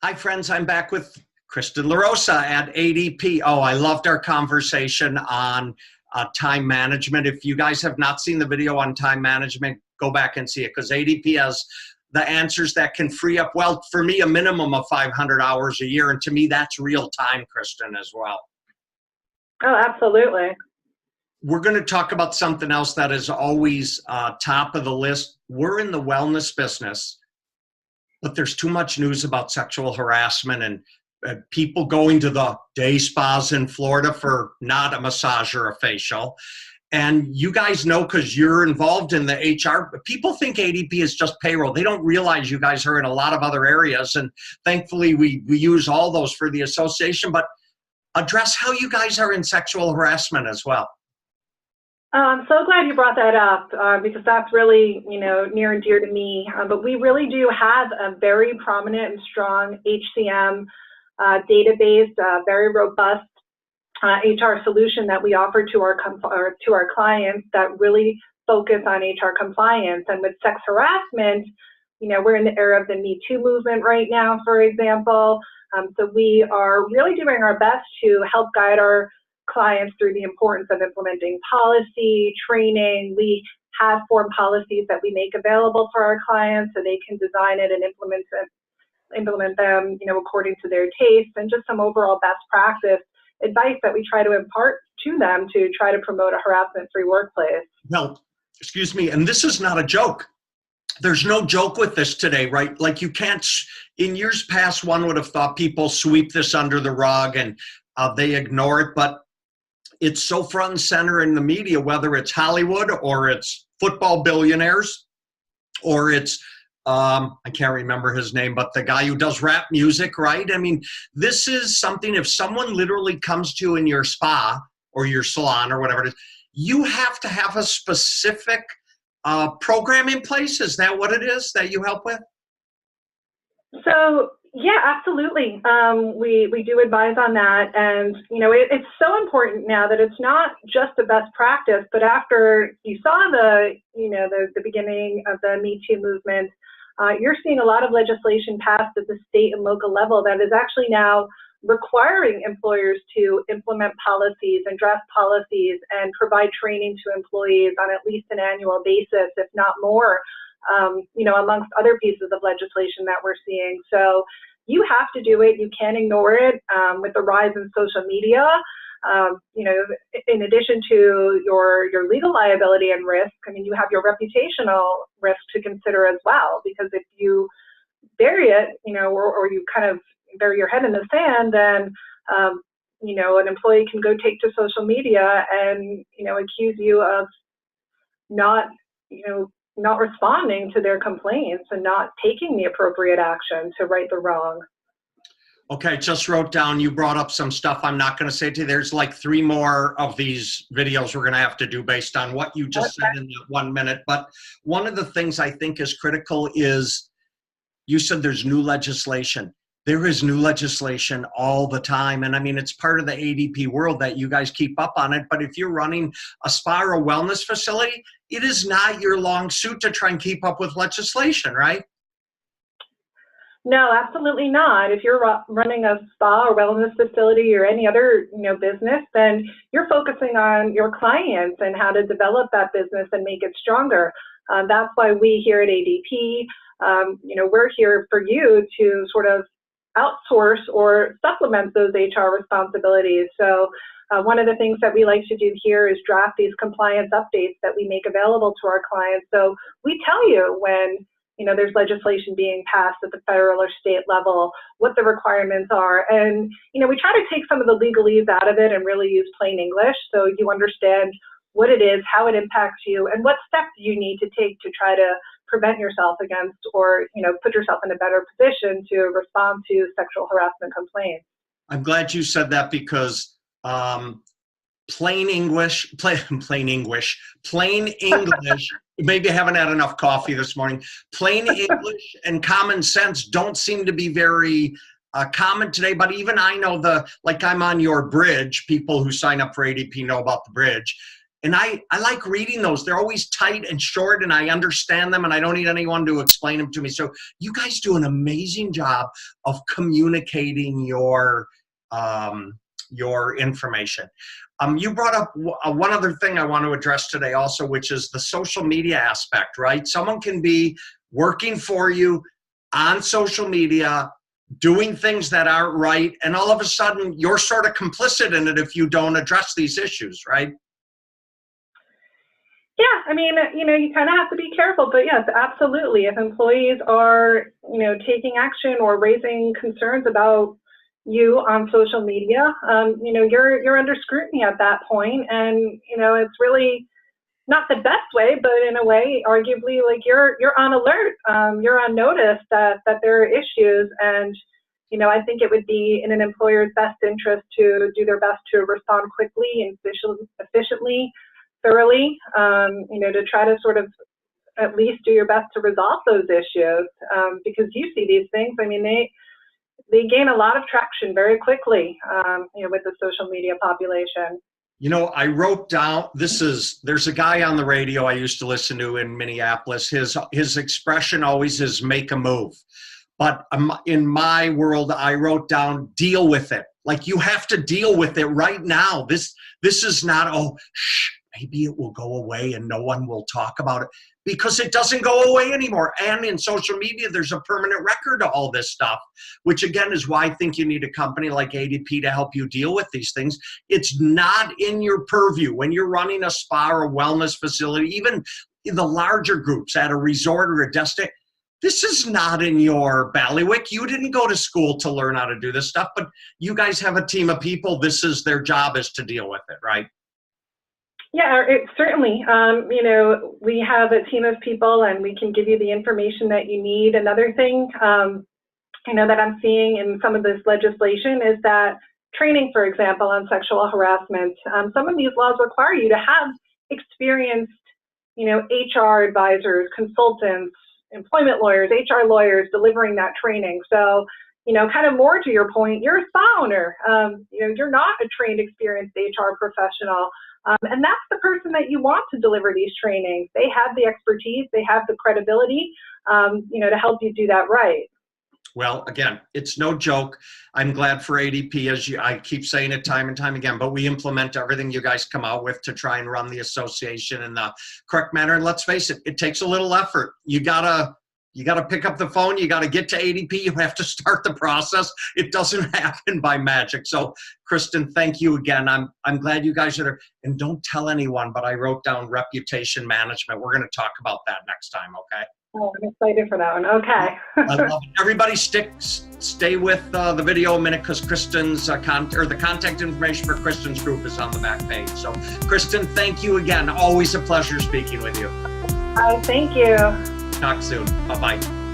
Hi, friends. I'm back with Kristen LaRosa at ADP. Oh, I loved our conversation on time management. If you guys have not seen the video on time management, go back and see it because ADP has the answers that can free up, well, for me, a minimum of 500 hours a year. And to me, that's real time, Kristen, as well. Oh, absolutely. We're going to talk about something else that is always top of the list. We're in the wellness business, but there's too much news about sexual harassment and people going to the day spas in Florida for not a massage or a facial. And you guys know, because you're involved in the HR, people think ADP is just payroll. They don't realize you guys are in a lot of other areas. And thankfully, we use all those for the association. But address how you guys are in sexual harassment as well. I'm so glad you brought that up because that's really, near and dear to me. But we really do have a very prominent and strong HCM database, very robust HR solution that we offer to our clients that really focus on HR compliance. And with sex harassment, we're in the era of the Me Too movement right now, for example. So we are really doing our best to help guide our clients through the importance of implementing policy, training. We have form policies that we make available for our clients so they can design it and implement them, according to their taste, and just some overall best practice advice that we try to impart to them to try to promote a harassment-free workplace. Well, excuse me, and this is not a joke. There's no joke with this today, right? Like you can't, in years past, one would have thought people sweep this under the rug and they ignore it, but it's so front and center in the media, whether it's Hollywood or it's football billionaires or it's, I can't remember his name, but the guy who does rap music, right? I mean, this is something, if someone literally comes to you in your spa or your salon or whatever it is, you have to have a specific program in place. Is that what it is that you help with? So, yeah, absolutely. We do advise on that. And, it's so important now that it's not just a best practice, but after you saw the beginning of the Me Too movement, you're seeing a lot of legislation passed at the state and local level that is actually now requiring employers to implement policies and draft policies and provide training to employees on at least an annual basis, if not more, amongst other pieces of legislation that we're seeing. So you have to do it. You can't ignore it. With the rise in social media, in addition to your legal liability and risk, you have your reputational risk to consider as well, because if you bury it, or you kind of bury your head in the sand, then, an employee can go take to social media and, accuse you of not responding to their complaints and not taking the appropriate action to right the wrong. Okay, just wrote down, you brought up some stuff I'm not going to say to you. There's like 3 more of these videos we're going to have to do based on what you just said in that 1 minute. But one of the things I think is critical is, you said there's new legislation. There is new legislation all the time. And it's part of the ADP world that you guys keep up on it. But if you're running a spa or a wellness facility, it is not your long suit to try and keep up with legislation, right? No, absolutely not. If you're running a spa or wellness facility or any other business, then you're focusing on your clients and how to develop that business and make it stronger. That's why we here at ADP, we're here for you to sort of outsource or supplement those HR responsibilities. So one of the things that we like to do here is draft these compliance updates that we make available to our clients. So we tell you when there's legislation being passed at the federal or state level, what the requirements are. And, we try to take some of the legalese out of it and really use plain English so you understand what it is, how it impacts you, and what steps you need to take to try to prevent yourself against or, put yourself in a better position to respond to sexual harassment complaints. I'm glad you said that because plain English, maybe I haven't had enough coffee this morning. Plain English and common sense don't seem to be very common today, but even I know like I'm on your bridge, people who sign up for ADP know about the bridge. And I like reading those. They're always tight and short, and I understand them, and I don't need anyone to explain them to me. So you guys do an amazing job of communicating your information. You brought up one other thing I want to address today also, which is the social media aspect, right? Someone can be working for you on social media, doing things that aren't right, and all of a sudden you're sort of complicit in it if you don't address these issues, right? Yeah, I mean, you kind of have to be careful, but yes, absolutely. If employees are, taking action or raising concerns about you on social media, you're under scrutiny at that point, and it's really not the best way, but in a way, arguably, like you're on alert, you're on notice that there are issues, and I think it would be in an employer's best interest to do their best to respond quickly and efficiently, thoroughly, to try to sort of at least do your best to resolve those issues, because you see these things. I mean, they gain a lot of traction very quickly, with the social media population. I wrote down, there's a guy on the radio I used to listen to in Minneapolis. His expression always is make a move. But in my world, I wrote down, deal with it. Like, you have to deal with it right now. This is not, maybe it will go away and no one will talk about it, because it doesn't go away anymore. And in social media, there's a permanent record of all this stuff, which again is why I think you need a company like ADP to help you deal with these things. It's not in your purview. When you're running a spa or a wellness facility, even in the larger groups at a resort or a destination, this is not in your bailiwick. You didn't go to school to learn how to do this stuff, but you guys have a team of people. This is their job, is to deal with it, right? Yeah, certainly. We have a team of people, and we can give you the information that you need. Another thing, that I'm seeing in some of this legislation is that training, for example, on sexual harassment, some of these laws require you to have experienced, HR advisors, consultants, employment lawyers, HR lawyers delivering that training. So, kind of more to your point, you're a spa owner. You're not a trained, experienced HR professional. And that's the person that you want to deliver these trainings. They have the expertise, they have the credibility, to help you do that right. Well, again, it's no joke. I'm glad for ADP, I keep saying it time and time again, but we implement everything you guys come out with to try and run the association in the correct manner. And let's face it, it takes a little effort. You gotta pick up the phone. You got to get to ADP. You have to start the process. It doesn't happen by magic. So, Kristen, thank you again. I'm glad you guys are there. And don't tell anyone, but I wrote down reputation management. We're going to talk about that next time, okay? Oh, I'm excited for that one. Okay. I love it. Everybody stay with the video a minute, because Kristen's the contact information for Kristen's group is on the back page. So, Kristen, thank you again. Always a pleasure speaking with you. Thank you. Talk soon. Bye-bye.